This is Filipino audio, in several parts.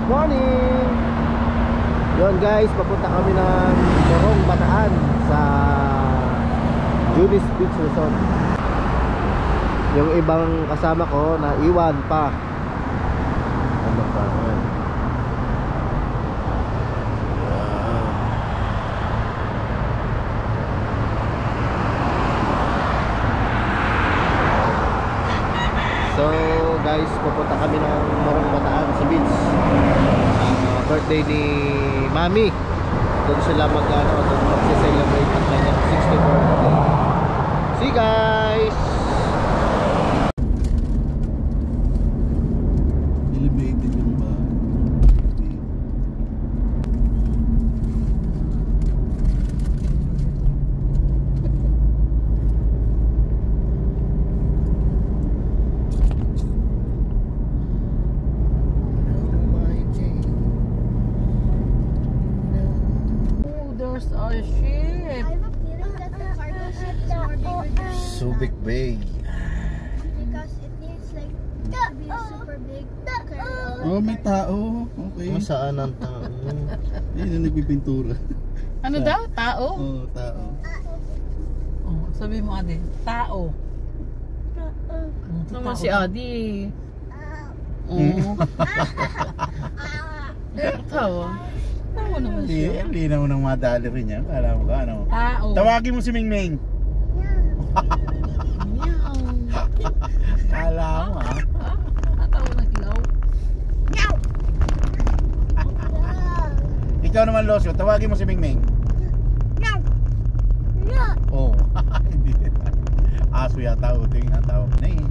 Good morning! Yun guys, papunta kami ng Morong Bataan sa Junis Beach Resort. Yung ibang kasama ko na iwan pa. Ano pa? Ayan. So guys, pupunta kami ng Morong Bataan sa beach. Birthday ni Mami. Doon sila mag-celebrate ang kanyang 60th birthday. See you guys! Elevated yung ba? Our ship. I have a feeling that the cargo ship is more bigger than Subic Bay. because it needs like to be super big to carry all. Oh, may tao. Okay. Saan ang tao? Ayun na nagpipintura. Ano daw? Tao? Oo, tao. Oh, sabi mo ate, tao. Naman si Adi. Oo. Tawa. Tawa naman siya. Hindi naman nang madali rin yan. Kala mo ka, ano? Tao. Tawagin mo si Mingming. Meow. Kala mo, ha? Natawa ng ilaw. Ikaw naman, Losyo. Tawagin mo si Mingming. Oo. Hindi. Aso yata uto yung natawag na eh.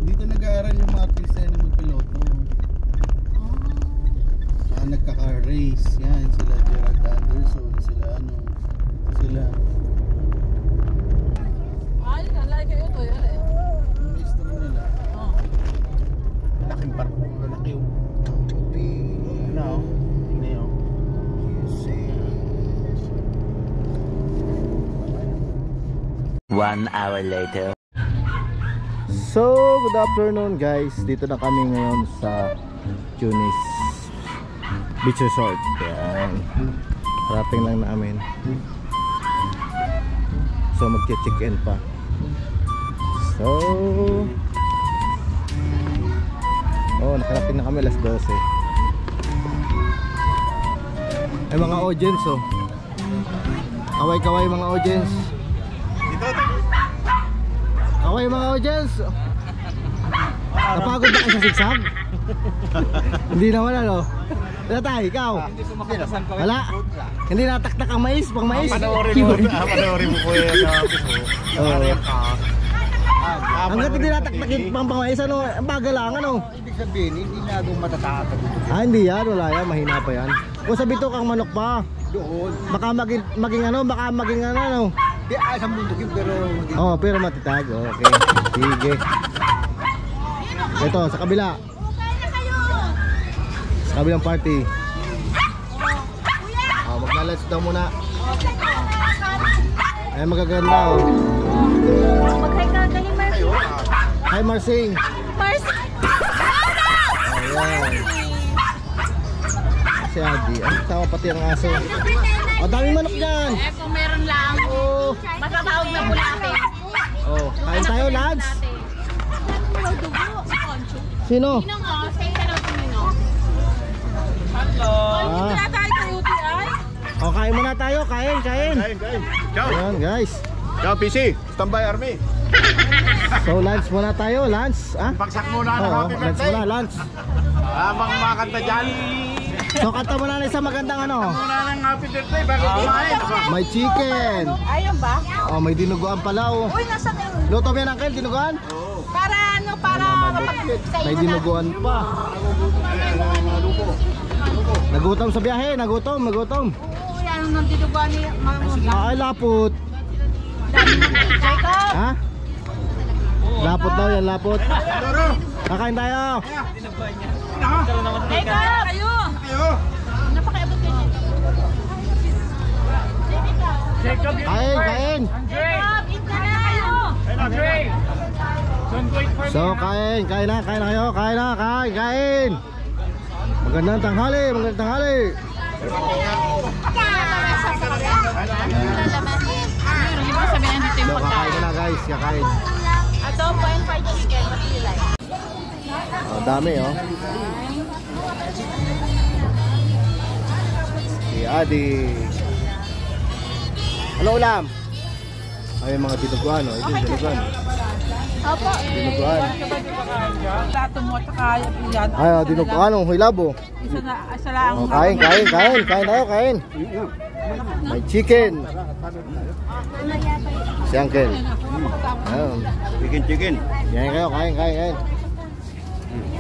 Dito nag-aaral yung mga artista na magpiloto. Nagka-car race. Yan, sila Gerard Anderson. Sila ano. Sila. Ay, nalay kayo to. Yan eh. Ang maestro nila. Oh. Laking barko. Laki yung. Ano? Hindi yun. One hour later. So, good afternoon guys. Dito na kami ngayon sa Junis Beach Resort. Yan. Wrapping lang namin. So, magche-check-in pa. So, nakarating na kami alas 12. Ay mga audience oh. Kaway-kaway mga audience. Kaway mga audience. Napagod ba kayo sa sigsag? Hindi naman ano. Wala tayo, ikaw. Wala. Hindi nataktak ang mais, pang mais. Panoorin mo po yan sa office. Hanggat hindi nataktakin pang mais, ano, ang bagal lang, ano. Ibig sabihin, hindi na doon matatakot. Hindi yan, wala yan, mahina pa yan. Kung sa bitok ang manok pa. Doon. Baka maging ano. Di ay sa mundo yun, pero... Pero matitag, okay. Sige. Ito, sa kabila. Sa kabilang party. Maglalats daw muna. Ay, magaganda oh. Mag-hi ka, galing Marcy. Hi Marsing. Marcy! Ayan. Si Adi. Ang tawa pati ang aso. Daming manok dyan. Kung meron lang, matatawag na mula ate. Kain tayo lads. Sino? Ninong o, say hello to Ninong. Wala tayo sa UTI. Kain muna tayo. Kain. Ciao. Ayan guys. Ciao, PC. Standby Army. So lunch muna tayo. Lunch. Pagsak muna ng happy Lunch birthday. muna. Lunch. Habang makanta dyan. So kanta muna na isang magandang ano. Muna ng happy birthday bago kumain. May chicken. Ayun ba? May dinuguan pala oh. Uy, nasa na yun? Luto mo yan Uncle, dinuguan? Para ano, para kapag May dinuguan pa. Nagutom sa biyahe, nagutom. Uy, anong nang dinuguan ni Ay, lapot. Jacob? Ha? Lapot daw yan, lapot. Kakain tayo. Jacob! Kayo! Napakiabot kayo. Kain. Jacob, eat na kayo! So, kain na kayo. Kain. Magandang tanghali, magandang tanghali. So, kakain na guys, kakain. Ito, point fried chicken. What do you like? Oh, dami oh. Si Adi. Ano ulam? Ay, mga dinuguan oh. Ito yung dinuguan. Opo. Dinuguan. Plato mo, tsaka yan. Ay, oh, dinuguan oh. Hilabo. Isa lang. Oh, kain tayo, kain. May chicken. Si Uncle. Ayun. Chicken. Yan kayo, kain.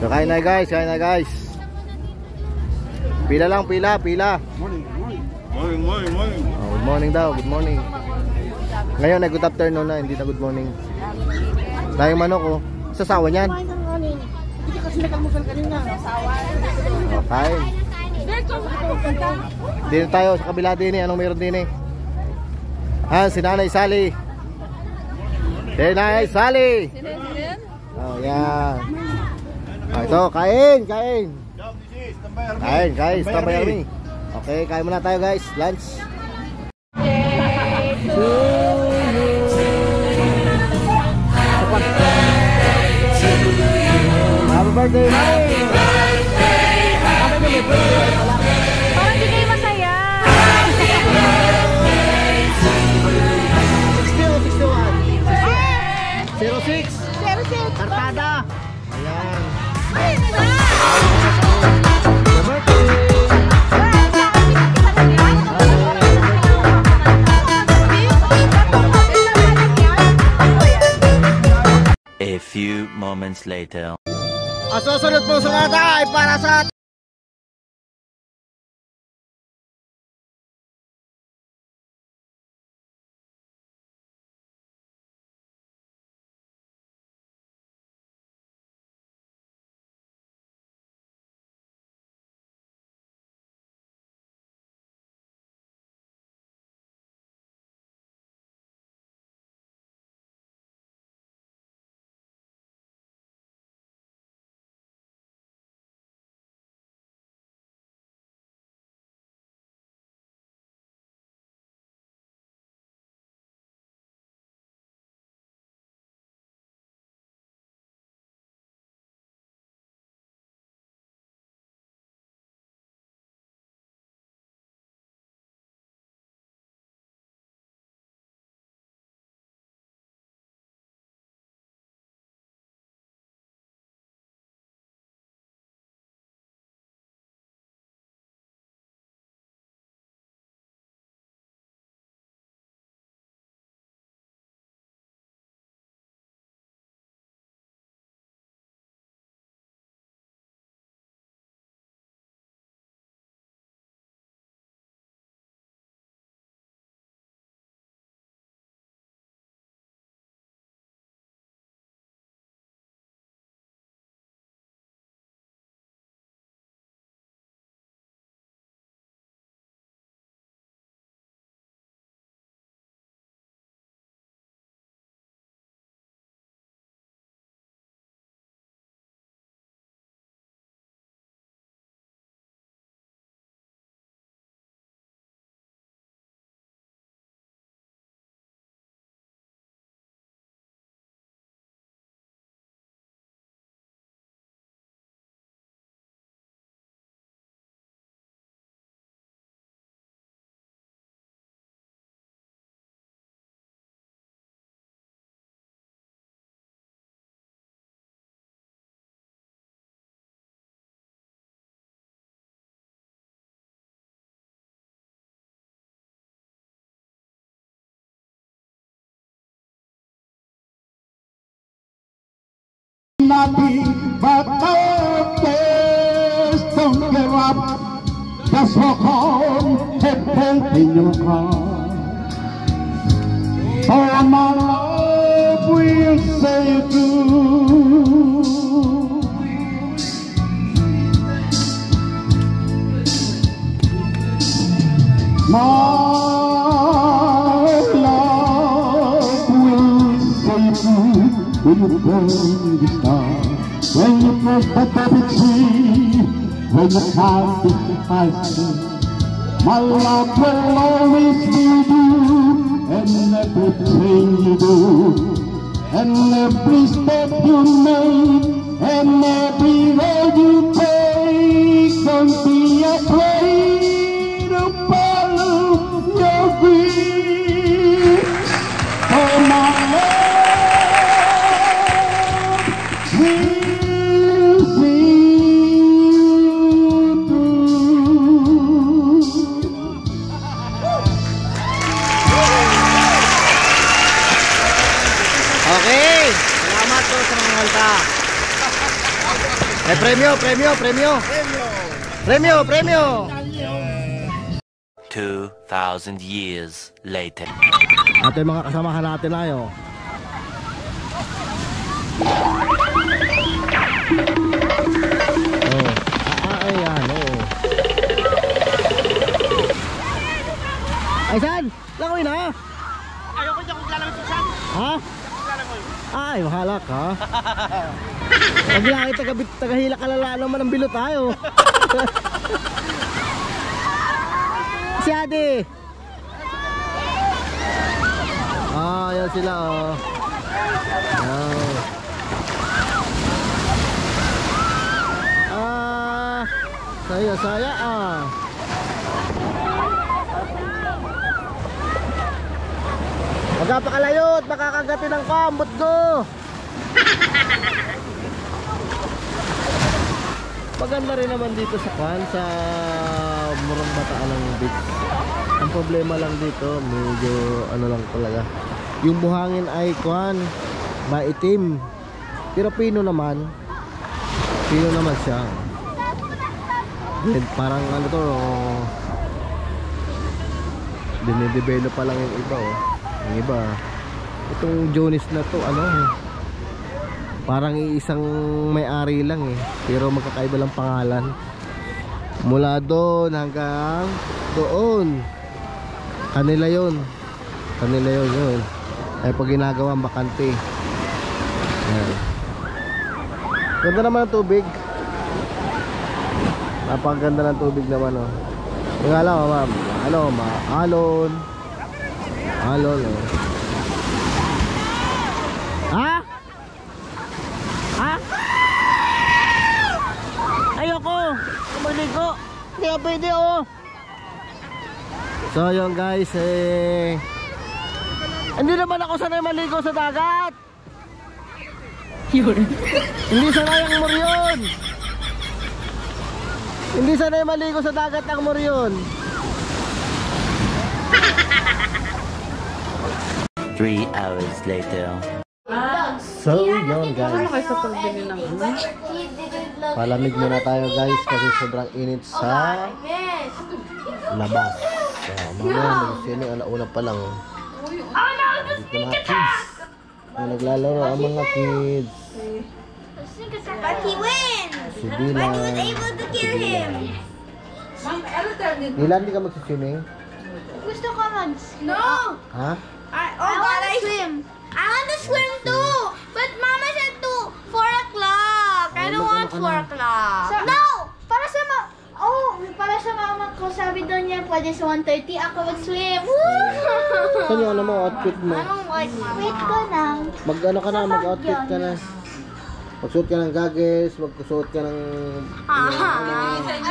So, kain na guys. Pila lang, pila. Morning. Oh, good morning daw, good morning. Ngayon ay good afternoon na, hindi na good morning. Tayong manok oh. Sasawa niyan. Hindi kasi nag-almusal kanina. Oh, kain. Dito tayo sa kabila din eh. Anong meron din eh? Si Nanay Sally. Oh, yan. Oh, ito, kain. Kain guys, tambay kami. Okay, kain muna tayo guys, lunch. Happy birthday, Mami! Parang hindi kayo masaya. 06 Arpada. Ayan. A few moments later. Ang susunod po sa kata ay para sa But no place, don't give up. Just walk on, have faith in your heart. For my love will say you my love will say you when you burn the star, when you press the perfect tree. when the heart is my love will always be you, and everything you do, and every step you make, and every road you take. Don't be afraid to follow your dreams. For my love will see you through. Okay, salamat po sa mga kanta. May premyo. 2,000 years later. Ito yung mga kasamahan natin na yun. Ayan, oo. Ay, saan? Langoy na? Ayoko dyan kung lalamit sa Ha? Ay, mahalak ha? Pag laki tagahila kalala naman ang bilo tayo. Si Ate. Ayan sila oh. Saya magpakalayot, makakagatin ng kambot ko. Maganda rin naman dito sa sa Morong Bataan ng beach. Ang problema lang dito, medyo ano lang talaga. Yung buhangin ay maitim. Pero pino naman siya. Parang ano to, dinidevelop pa lang yung iba oh. Yung iba, itong Jones na to parang isang may-ari lang eh, pero magkakaiba lang pangalan. Mula doon hanggang doon, kanila yun ay pag ginagawang bakante. Ayan. Ganda naman ang tubig, napakaganda ng tubig naman oh. Yung alam ma'am, alon oh. Ha? Ayoko maligo, hindi ka pwede oh. So yun guys, hindi naman ako sanay maligo sa dagat. Hindi sanay ang Moryon. Hindi sanay maligo sa dagat ang Moryon. 3 hours later. So yun guys, palamig muna tayo guys kasi sobrang init sa labas. So mamaya mag-swimming, alauna pa lang. Dito mga kids, naglalaro ang mga kids. But he wins! Si Dylan, But he was able to kill him! Dylan, di ka mag-swimming? Gusto ko No! Ha? I want to swim! I want to swim too! But Mama said to 4 o'clock! I don't want 4 o'clock! No! Para sa mama ko, sabi doon niya, pwede sa 1:30 ako mag-swim! Woo! Saan yung outfit mo? Wait ko lang. Mag-outfit ka na. Magsuot ka ng goggles, magsuot ka ng...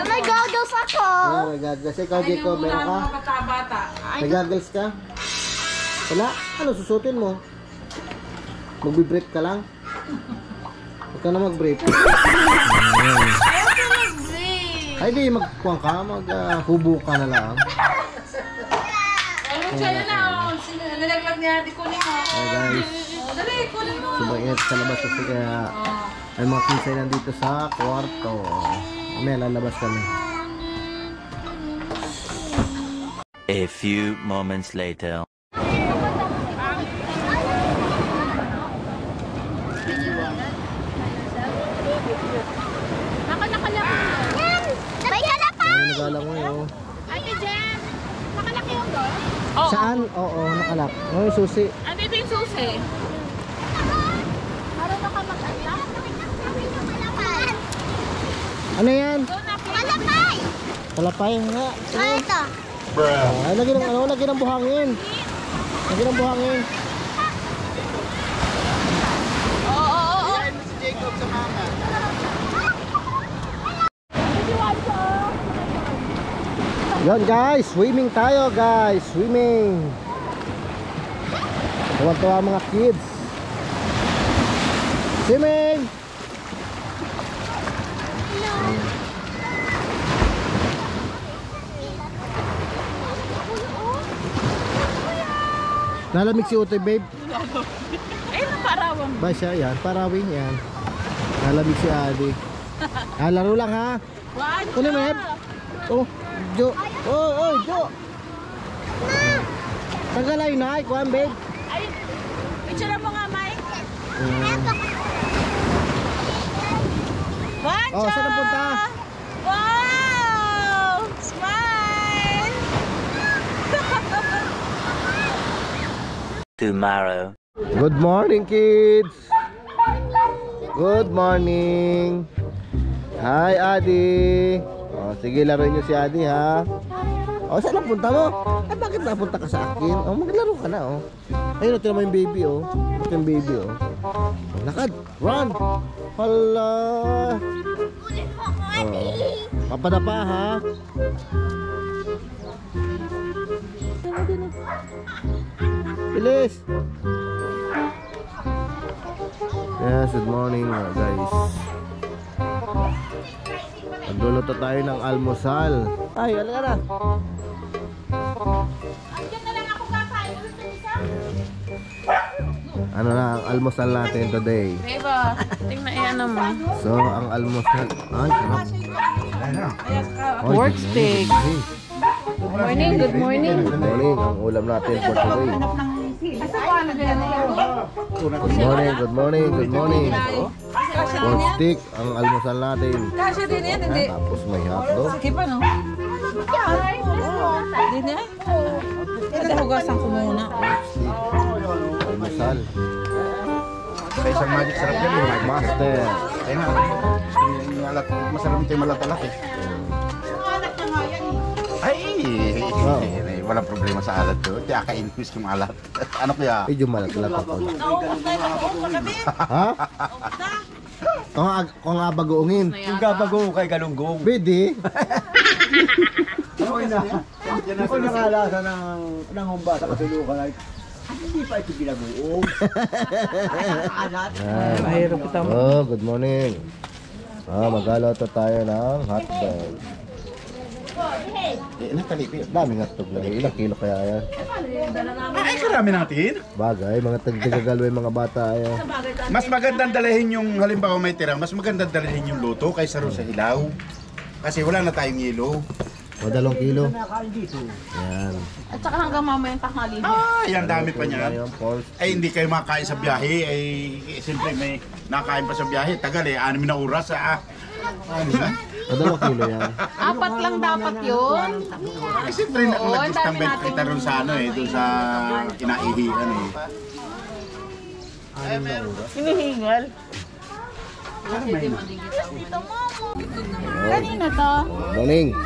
May goggles ako! May goggles. Ikaw, Jacob, meron ka? May goggles ka? Wala? Ano susutin mo? Magbibrief ka lang? Huwag ka na mag-brief. Ay di, magkuhan ka, maghubo ka na lang. Ayun siya na oh. Nalaglag niya, di kunin mo. Hey guys, Dali, kunin mo. sobrang init sa labas kasi kaya may mga kinsay nandito sa kwarto. Mamaya lalabas kami. A few moments later. Nagala mo yun. Ate Jen, nakalaki yung door? Saan? Oo, nakalak. Oh, yung susi. Ano ito yung susi? Marunong ka mag-alak? Ano yan? Doon na, Talapay nga. Ano ito? Ah, lagyan ng ano, lagyan ng buhangin. Lagyan ng buhangin. Si Jacob sa mama. Yan guys, swimming tayo guys, swimming. Tuwa-tuwa mga kids. Swimming. Lalamig si Utoy, babe. Ayun ang parawang. Ba siya yan, parawing yan. Lalamig si Adi. Ah, laro lang ha. Ano mo, Eb? Oh, Jo. Oh, Jo. Tagalay na, ikuan, babe. Ay, picture mo nga, Mike. One, Oh, saan ang punta? Wow! Smile! Tomorrow. Good morning, kids. Good morning. Hi, Adi. Oh, sige, laruin niyo si Adi, ha. Oh, saan ang punta mo? Eh, bakit napunta ka sa akin? Oh, maglaro ka na, oh. Ayun, ito naman yung baby, oh. Ito yung baby, oh. Lakad, run. Hala. Oh. Papadapa, ha. Bilis. Yes, good morning guys. Magluluto tayo ng almusal. Ay, halika na. Ano na ang almusal natin today? Diba? Tingnan iyan naman. So, ang almusal... Ay, Pork steak. Good Morning, good morning. Good morning. Ang ulam natin for today. Good morning, good morning. Pork stick ang almusal natin. Kasya din yan, hindi. Tapos may hotdog. Sige pa, no? Hindi na. Ito hugasan ko muna. Almusal. Sa isang magic sarap yan, yung magic. Master. Kaya nga, yung alat, masarap ito yung malat-alat eh. Ay, walang problema sa alat to. Kaya kainus yung alat. Ano kaya? Medyo malat-lat ako. Ha? Kung nga bagoongin. Yung gabago kay Galunggong. Bidi. Ako na. Ako nakalasa ng humba sa kasulukan ay hindi pa ito binabuong. Mahirap ito. Oh, good morning. Magaloto tayo ng hotdog. Nakalipit. Daming hotdog lang. Ilang kilo kaya yan? Ay, karami natin. Bagay, mga tagdagalway mga bata yan. Mas magandang dalahin yung, halimbawa may tira, mas magandang dalahin yung luto kaysa ro sa ilaw. Kasi wala na tayong yelo. O, 2 kilo. Yan. At saka hanggang mamayang tanghali. Ay, ang dami pa niyan. Yan, pork. Ay, hindi kayo makakain sa biyahe. Ay, siyempre may nakain pa sa biyahe. Tagal eh, 6 na oras ah. O, 2 kilo yan. 4 lang dapat yun. Ay, siyempre nag-standby kita ron sa ano eh, doon sa kinaihihan eh. Hinihingal. Kanina to. Good morning.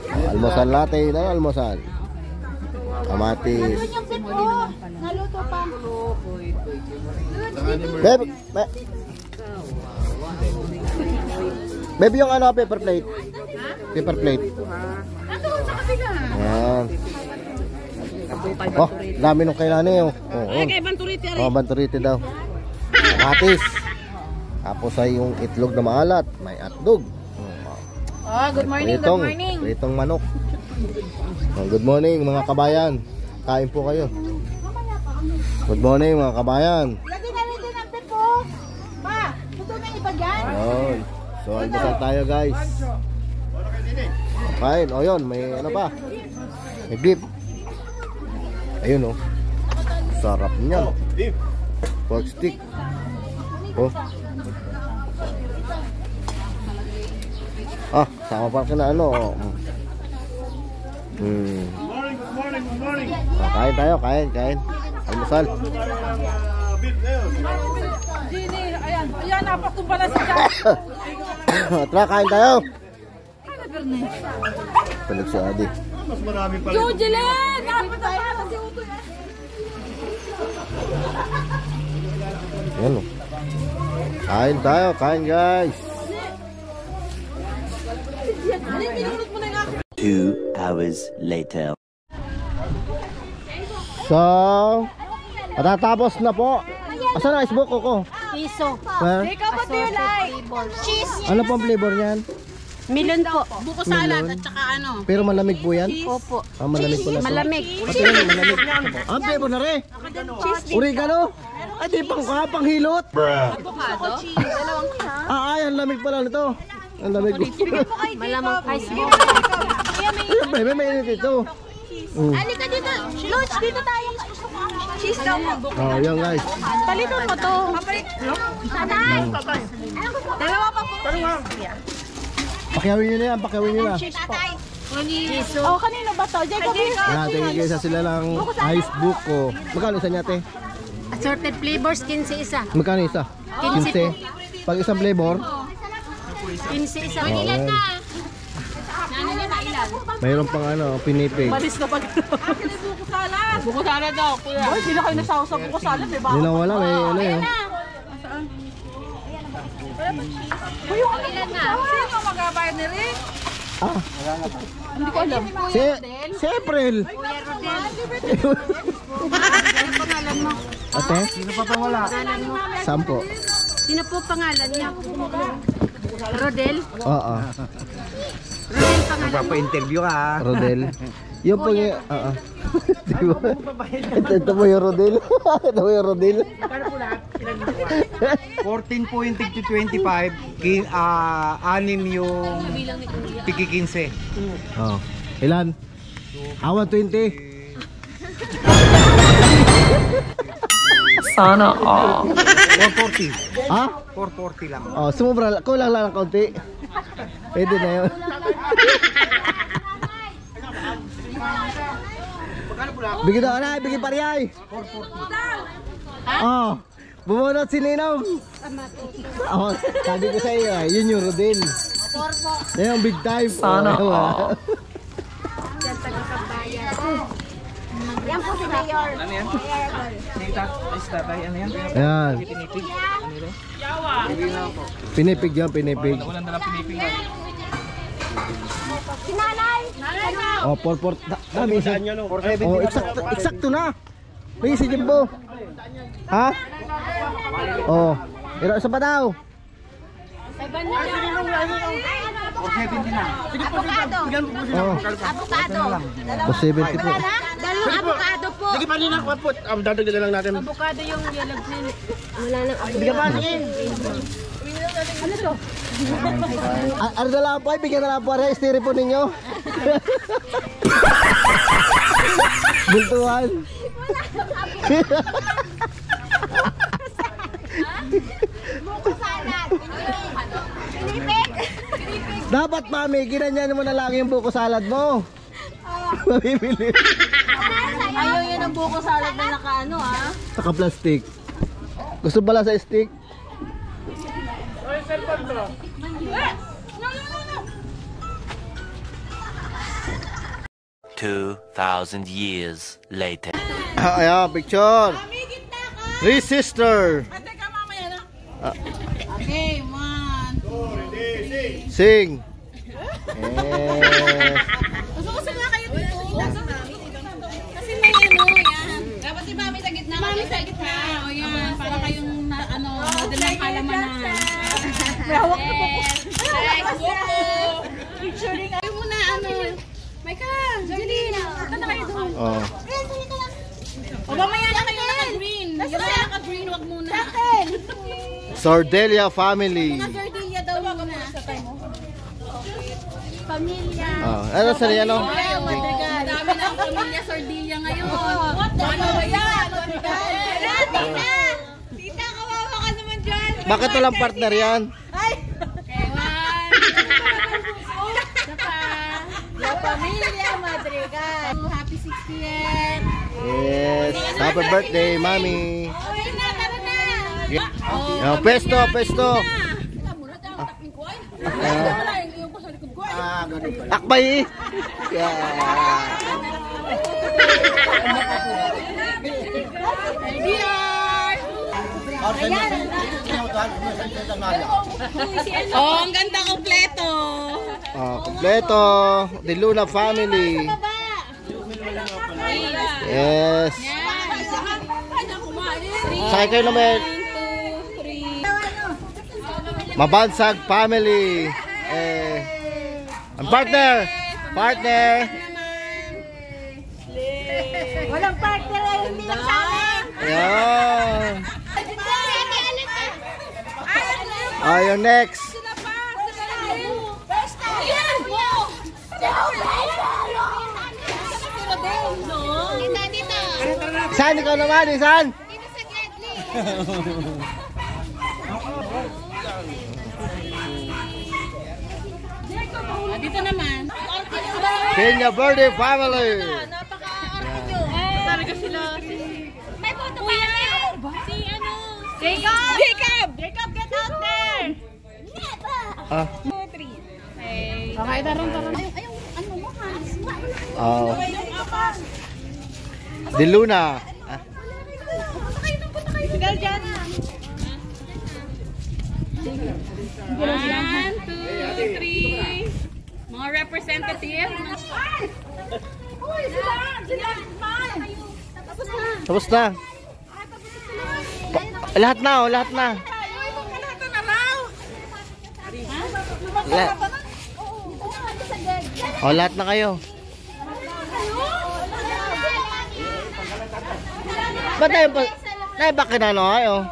Almusal natin. Ano almusal? Kamatis. Yung pit ko. Naluto pa. Babe, babe, yung ano, paper plate. Paper plate. Nandun sa kabila. Yan. Oh, dami nung kailangan eh. Ay, kay Banturiti. Oh, banturiti daw. Kamatis. Tapos ay yung itlog na maalat. May hotdog. Oh, good morning, good morning. Pritong manok. Oh, good morning mga kabayan. Kain po kayo. Good morning mga kabayan. Lagi na rin din ang pit ko. Pa, gusto na iba dyan? Ayun. So, almusal tayo guys. Kain. O yun, may ano pa. May beef. Ayun oh. Sarap niyan. Pork stick. Oh. Ah, sama pa na ano. Oh. Kain tayo, kain. Almusal. Gini, ayan, napaktumpala si Jack. Tara, kain tayo. Tulog si Adi. Mas marami pala. Jujilen! Dapat tayo si Uto yan. Yan o. Kain tayo, kain guys. 2 hours later. So, matatapos na po. Asan na icebook ko? Piso. Where? What do you like? Cheese. Ano pong flavor niyan? Melon po. Buko salad at saka ano. Pero malamig po yan? Opo. Ah, malamig po na po. Malamig. Pati yan, malamig. Ah, flavor na rin. Oregano? Ay, di pang hilot. Avocado. Ay, ang lamig pala nito. Ang lamig ko. Malamang ice cream. Siyempre, may mainit ito. Halika dito. Lunch, dito tayo. Cheese daw po. Oh, yan guys. Palitan mo to. Sanay. Dalawa pa po. Pakyawin nyo na yan, pakyawin nyo na. Tatay. Oh, kanino ba to? Jacob. Yan, tingin sa sila lang icebook ko. Magkano isa niya, te? Assorted flavors, 15 isa. Magkano isa? 15. Pag isang flavor, 15 isa. oh, yan. Nano niya kailan? Mayroon pang ano, pinipig. Balis na pag... Buko salad. Buko salad daw, kuya. Boy, hindi na kayo nasawa sa buko salad. May Hindi na wala, may ano yun. Yung ilan na? Sino mag-abayad ni Rick? Ah, Hindi ko alam. si April. Ate? Sino pa wala? Sampo. Sino po pangalan niya? Rodel? Oo. Rodel pangalan mo? Papa-interview ka ha. Rodel. Yung po yung... Oo. Diba? Ito mo yung Rodel. Ito mo yung Rodel. 14 po yung tig 25, anim yung tigi 15. Oh. Ilan? Awan 20. Sana all. 440. Ha? 440 lang. Oh, sumubra. Kulang lang ng kaunti. Pwede na yun. Bigyan daw na, bigyan pariyay. Oh, bumunot si Ninong. Oh, sabi ko sa iyo, yun yung Rodel. Yan yung big time. Sana. Yan po si Mayor. Ayan. Pinipig yan, pinipig. Si Nanay. Oh, 4-4. Dami isa. Oh, eksakto na. May si Jimbo. Ha? Oh. Pero isa pa daw. Avocado. Oh. Avocado. Oh, 70 po. Dalawang avocado po. Sige pa rin ako po. Dadagdagan lang natin. Avocado yung yalag nila. Wala nang avocado. Bigyan pa, sige. Ano to? Ano na lang po ay bigyan na lang po ay estiri po ninyo. Bultuhan. Buko salad. Pinipig. Dapat mami, ginanyan mo na lang yung buko salad mo. Mabibili. Ayaw yun ang buko salad na nakaano ah. Naka-plastic. Gusto pala sa stick? 2,000 years later. Ayan, picture. Three sister. Teka, mamaya na. Okay, 1, 2, 3. Sing. Gusto nga kayo dito. Kasi may ano, yan. Dapat si Mami sa gitna. Mami sa gitna. O yan, para kayong ano, model ng halamanan. May hawak na po. Picturing. Ayaw mo na ano. Micah, Jelina. Punta na kayo doon. Oh. O mamaya na kayo naka-green. Yung naka-green, wag muna. Sardelia family. Sardilia daw muna. Pamilya. Oh, ano sa riyan no? Ay, madagal. Dami na ang pamilya Sardilia ngayon. Ano ba yan? Tita! Tita, kawawa ka naman dyan. Bakit walang partner yan? Okay, 1. La Familia Madrigal. Happy 60th. Yes. Happy birthday, mami. Uy na, tara na. Oh, pesto, pesto. Wala muna tayo taping ko ay. Wala yung ko sa likod ko Ganun pala. Akbay. Yeah. Oh, ang ganda kompleto. Kompleto. The Luna family. Yes. Sakay kayo naman. Mabansag family. Ang partner. Walang partner ay hindi lang sa akin. Ayan. Yung next. San, ikaw naman, San? Dito naman. Kenya Verde family. Talaga sila. May photo pa yan. Si ano? Jacob, get out there. Ah. 2, 3. Okay, tarong. Ano mo, Hans? The Luna. Sigal dyan. 1, 2, 3. Mga representative. Tapos na. Lahat na. Lahat na kayo. Ba't na ba kinano kayo?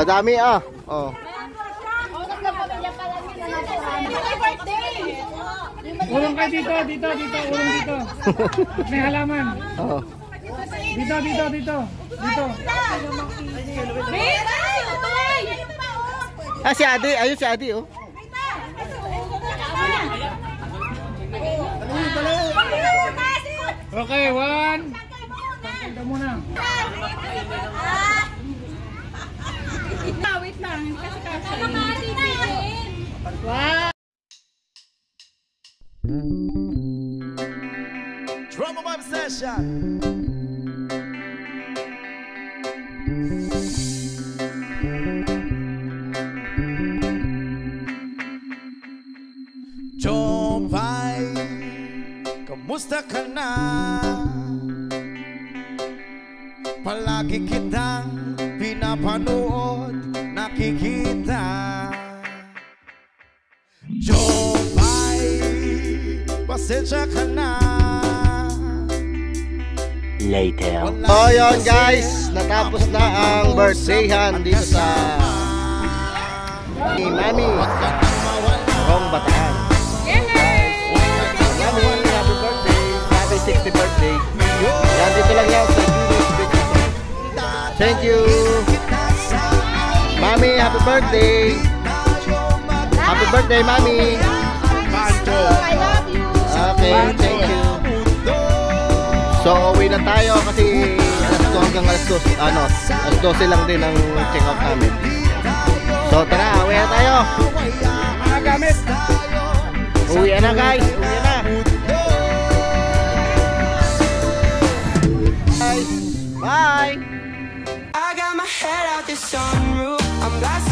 Dami Ulong kayo dito, ulong dito. May halaman. Dito. Si Adi, ayun si Adi Okay, 1. Ito muna. Wait lang. Kasi. Wow. Drum of obsession. Jopay, kamusta ka na? Palagi kitang pinapanood, nakikita. Jopay, pasensya ka na. Later. So yun guys, natapos na ang birthdayhan dito sa ni Mami Morong Bataan. Mami, happy birthday, happy 60th birthday. Yan, dito lang yan sa Julius Beach. Thank you Mami, happy birthday. Happy birthday Mami. I love you. Okay, thank you. So uwi na tayo kasi alas 12 lang din ang check out namin. So tara, uwi na tayo. Mga gamit. Uwi na guys, uwi na. Guys, bye. I got my head out the sunroof. I'm blasting